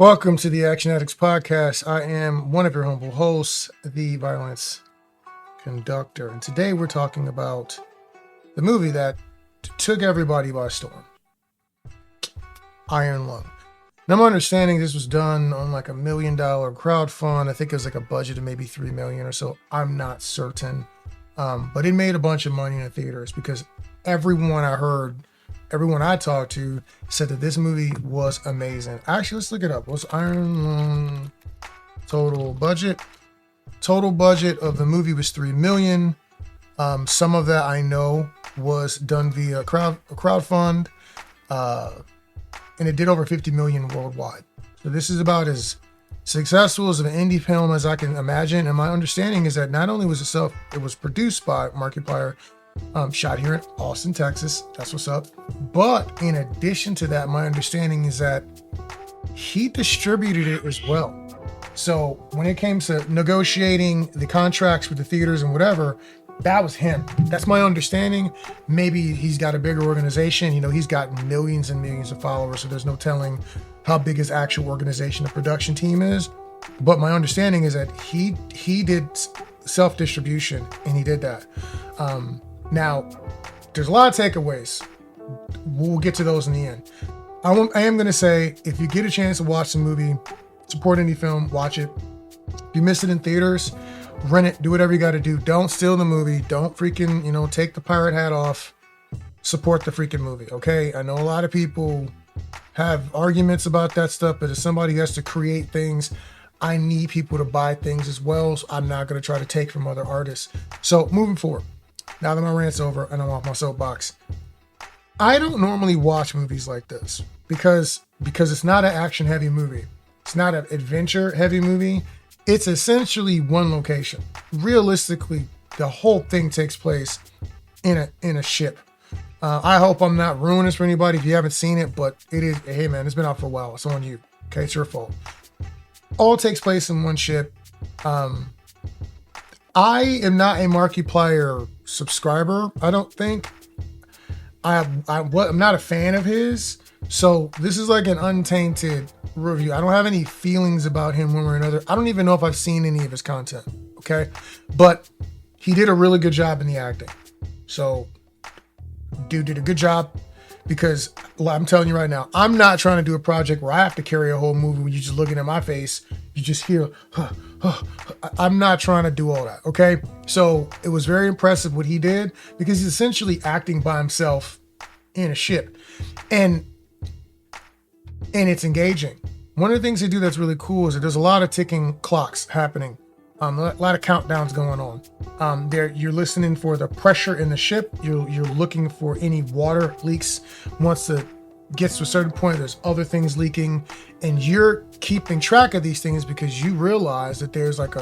Welcome to the Action Addicts Podcast. I am one of your humble hosts, the Violence Conductor. And today we're talking about the movie that took everybody by storm, Iron Lung. Now, my understanding this was done on like $1 million crowdfund. I think it was like a budget of maybe $3 million or so. I'm not certain. But it made a bunch of money in the theaters because everyone I talked to said that this movie was amazing. Actually, let's look it up. What's Iron Lung total budget? Total budget of the movie was $3 million. Some of that I know was done via crowdfund, and it did over 50 million worldwide. So this is about as successful as an indie film as I can imagine. And my understanding is that not only was it was produced by Markiplier, shot here in Austin, Texas. That's what's up. But in addition to that, my understanding is that he distributed it as well. So when it came to negotiating the contracts with the theaters and whatever, that was him. That's my understanding. Maybe he's got a bigger organization. You know, he's got millions and millions of followers, so there's no telling how big his actual organization, the production team is. But my understanding is that he did self-distribution, and he did that. Now, there's a lot of takeaways. We'll get to those in the end. I am going to say, if you get a chance to watch the movie, support indie film, watch it. If you miss it in theaters, rent it, do whatever you got to do. Don't steal the movie. Don't freaking, take the pirate hat off. Support the freaking movie, okay? I know a lot of people have arguments about that stuff, but as somebody who has to create things, I need people to buy things as well, so I'm not going to try to take from other artists. So moving forward, now that my rant's over and I'm off my soapbox, I don't normally watch movies like this because it's not an action heavy movie. It's not an adventure heavy movie. It's essentially one location. Realistically, the whole thing takes place in a ship. I hope I'm not ruining this for anybody if you haven't seen it, but it is. Hey man, it's been out for a while. It's on you. Okay, it's your fault. All takes place in one ship. I am not a Markiplier subscriber. I don't think. I'm not a fan of his. So this is like an untainted review. I don't have any feelings about him one way or another. I don't even know if I've seen any of his content. Okay. But he did a really good job in the acting. So dude did a good job, because I'm telling you right now, I'm not trying to do a project where I have to carry a whole movie when you're just looking at my face. You just hear, I'm not trying to do all that. Okay. So it was very impressive what he did, because he's essentially acting by himself in a ship, and it's engaging. One of the things they do that's really cool is that there's a lot of ticking clocks happening. A lot of countdowns going on. You're listening for the pressure in the ship. You're looking for any water leaks. Once it gets to a certain point, there's other things leaking, and you're keeping track of these things because you realize that there's like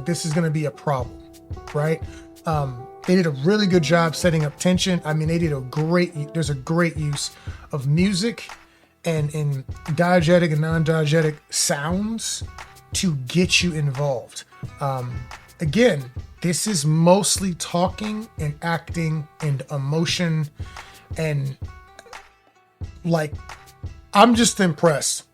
this is going to be a problem, right? They did a really good job setting up tension. I mean, there's a great use of music and diegetic and non-diegetic sounds to get you involved. Again, this is mostly talking and acting and emotion, and I'm just impressed,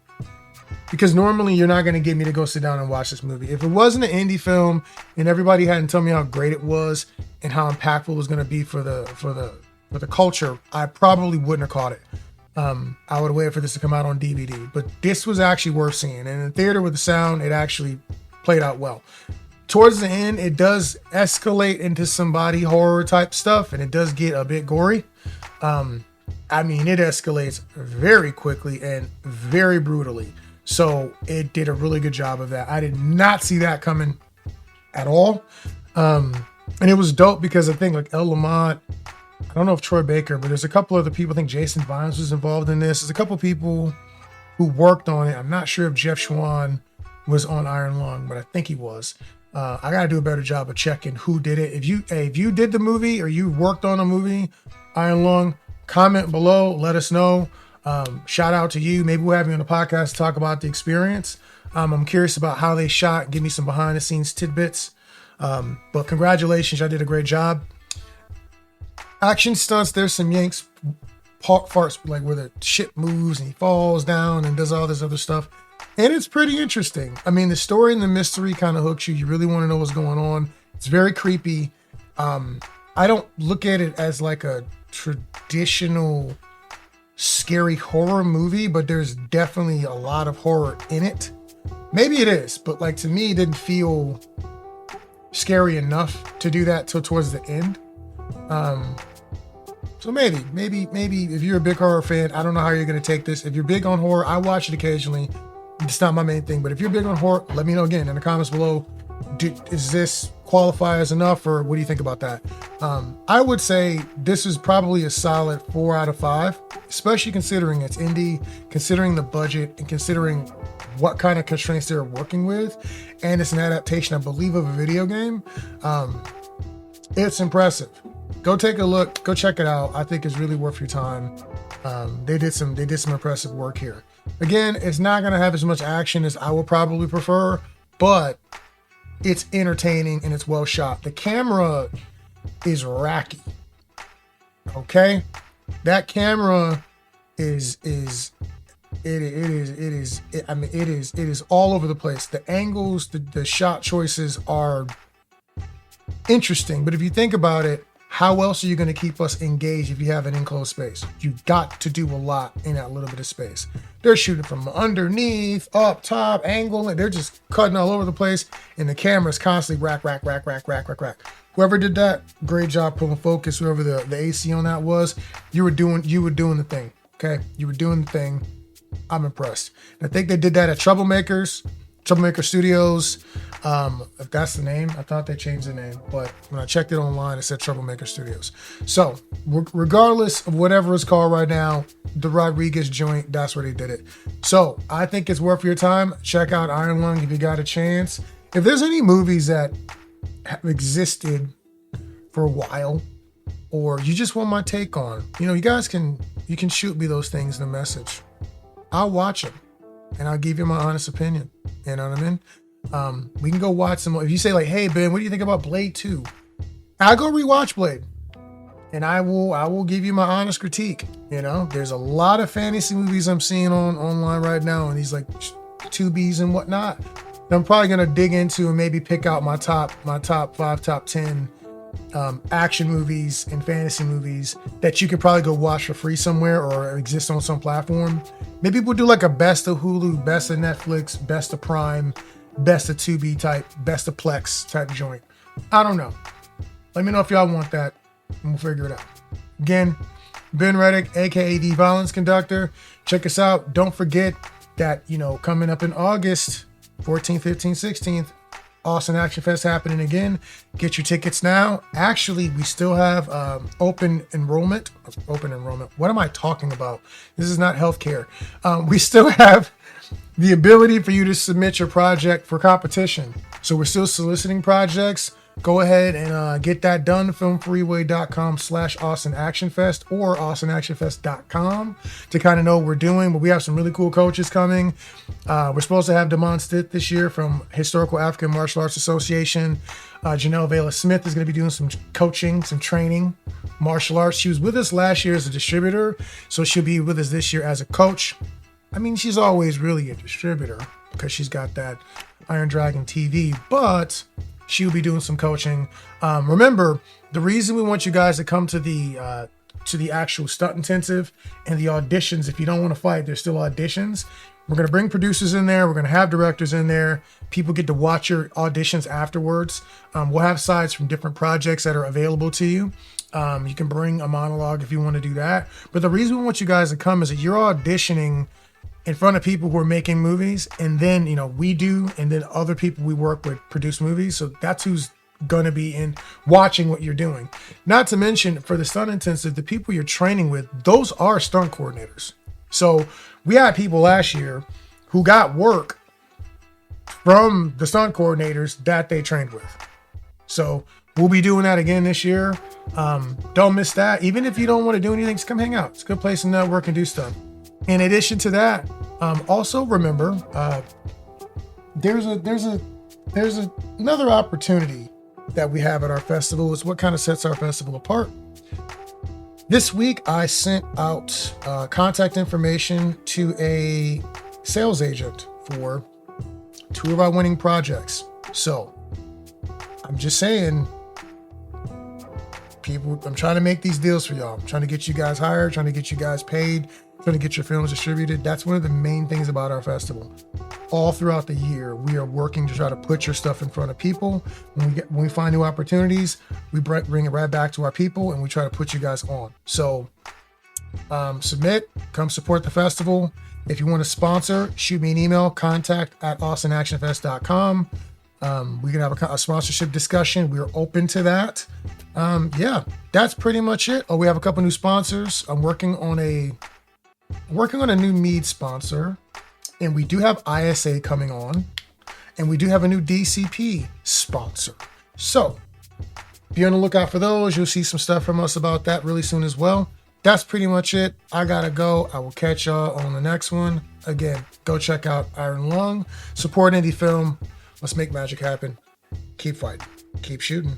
because normally you're not going to get me to go sit down and watch this movie. If it wasn't an indie film and everybody hadn't told me how great it was and how impactful it was going to be for the culture, I probably wouldn't have caught it. I would have waited for this to come out on DVD, but this was actually worth seeing. And in the theater with the sound, it actually played out well. Towards the end, it does escalate into some body horror type stuff, and it does get a bit gory. It escalates very quickly and very brutally. So it did a really good job of that. I did not see that coming at all. And it was dope because I think like El Lamont, I don't know if Troy Baker, but there's a couple other people. I think Jason Vines was involved in this. There's a couple people who worked on it. I'm not sure if Jeff Schwan was on Iron Lung, but I think he was. I got to do a better job of checking who did it. If you did the movie or you worked on a movie, Iron Lung, comment below. Let us know. Shout out to you. Maybe we'll have you on the podcast to talk about the experience. I'm curious about how they shot. Give me some behind the scenes tidbits. But congratulations. Y'all did a great job. Action stunts, there's some yanks parts like where the ship moves and he falls down and does all this other stuff. And it's pretty interesting. I mean, the story and the mystery kind of hooks you. You really want to know what's going on. It's very creepy. I don't look at it as like a traditional scary horror movie, but there's definitely a lot of horror in it. Maybe it is, but like to me, it didn't feel scary enough to do that till towards the end. So maybe if you're a big horror fan, I don't know how you're going to take this. If you're big on horror, I watch it occasionally. It's not my main thing, but if you're big on horror, let me know again in the comments below. Is this qualify as enough, or what do you think about that? I would say this is probably a solid 4 out of 5, especially considering it's indie, considering the budget, and considering what kind of constraints they're working with. And it's an adaptation, I believe, of a video game. It's impressive. Go take a look. Go check it out. I think it's really worth your time. They did some impressive work here. Again, it's not going to have as much action as I would probably prefer, but it's entertaining and it's well shot. The camera is racky. Okay, that camera is all over the place. The angles, the shot choices are interesting, but if you think about it, how else are you going to keep us engaged if you have an enclosed space? You've got to do a lot in that little bit of space. They're shooting from underneath, up top, angle, and they're just cutting all over the place. And the camera's constantly rack. Whoever did that, great job pulling focus. Whoever the AC on that was, you were doing the thing. Okay, you were doing the thing. I'm impressed. And I think they did that at Troublemaker Studios. If that's the name, I thought they changed the name, but when I checked it online, it said Troublemaker Studios. So regardless of whatever it's called right now, the Rodriguez joint, that's where they did it. So I think it's worth your time. Check out Iron Lung if you got a chance. If there's any movies that have existed for a while, or you just want my take on, you guys can shoot me those things in a message. I'll watch them and I'll give you my honest opinion. You know what I mean? We can go watch some. If you say like, hey Ben, what do you think about Blade 2? I'll go rewatch Blade and I will give you my honest critique. There's a lot of fantasy movies I'm seeing online right now, and these like 2Bs and whatnot that I'm probably gonna dig into and maybe pick out my top 5, top 10 action movies and fantasy movies that you could probably go watch for free somewhere or exist on some platform. Maybe we'll do like a best of Hulu, best of Netflix, best of Prime, best of 2B type, best of Plex type joint. I don't know. Let me know if y'all want that and we'll figure it out. Again, Ben Reddick, aka the Violence Conductor. Check us out. Don't forget that, coming up in August 14th, 15th, 16th, Austin Action Fest happening again. Get your tickets now. Actually, we still have open enrollment. What am I talking about? This is not healthcare. We still have the ability for you to submit your project for competition. So we're still soliciting projects. Go ahead and get that done. filmfreeway.com/Austin Action Fest or austinactionfest.com to kind of know what we're doing. But we have some really cool coaches coming. We're supposed to have Damon Stitt this year from Historical African Martial Arts Association. Janelle Vela Smith is going to be doing some coaching, some training, martial arts. She was with us last year as a distributor, so she'll be with us this year as a coach. I mean, she's always really a distributor because she's got that Iron Dragon TV, but she'll be doing some coaching. Remember, the reason we want you guys to come to the actual stunt intensive and the auditions, if you don't want to fight, there's still auditions. We're going to bring producers in there. We're going to have directors in there. People get to watch your auditions afterwards. We'll have sides from different projects that are available to you. You can bring a monologue if you want to do that. But the reason we want you guys to come is that you're auditioning in front of people who are making movies, and then we do, and then other people we work with produce movies. So that's who's going to be in watching what you're doing. Not to mention, for the stunt intensive, the people you're training with, those are stunt coordinators. So we had people last year who got work from the stunt coordinators that they trained with. So we'll be doing that again this year. Don't miss that. Even if you don't want to do anything, just come hang out. It's a good place to network and do stuff. In addition to that, also remember, there's another opportunity that we have at our festival. It's what kind of sets our festival apart. This week, I sent out contact information to a sales agent for 2 of our winning projects. So I'm just saying, people, I'm trying to make these deals for y'all. I'm trying to get you guys hired, trying to get you guys paid, trying to get your films distributed. That's one of the main things about our festival. All throughout the year, we are working to try to put your stuff in front of people. When we find new opportunities, we bring it right back to our people and we try to put you guys on. So submit, come support the festival. If you want to sponsor, shoot me an email, contact@austinactionfest.com. We can have a sponsorship discussion. We're open to that. Yeah, that's pretty much it. Oh, we have a couple new sponsors. I'm working on a new mead sponsor, and we do have ISA coming on, and we do have a new DCP sponsor. So be on the lookout for those. You'll see some stuff from us about that really soon as well. That's pretty much it. I gotta go. I will catch y'all on the next one. Again, go check out Iron Lung. Support indie film. Let's make magic happen. Keep fighting. Keep shooting.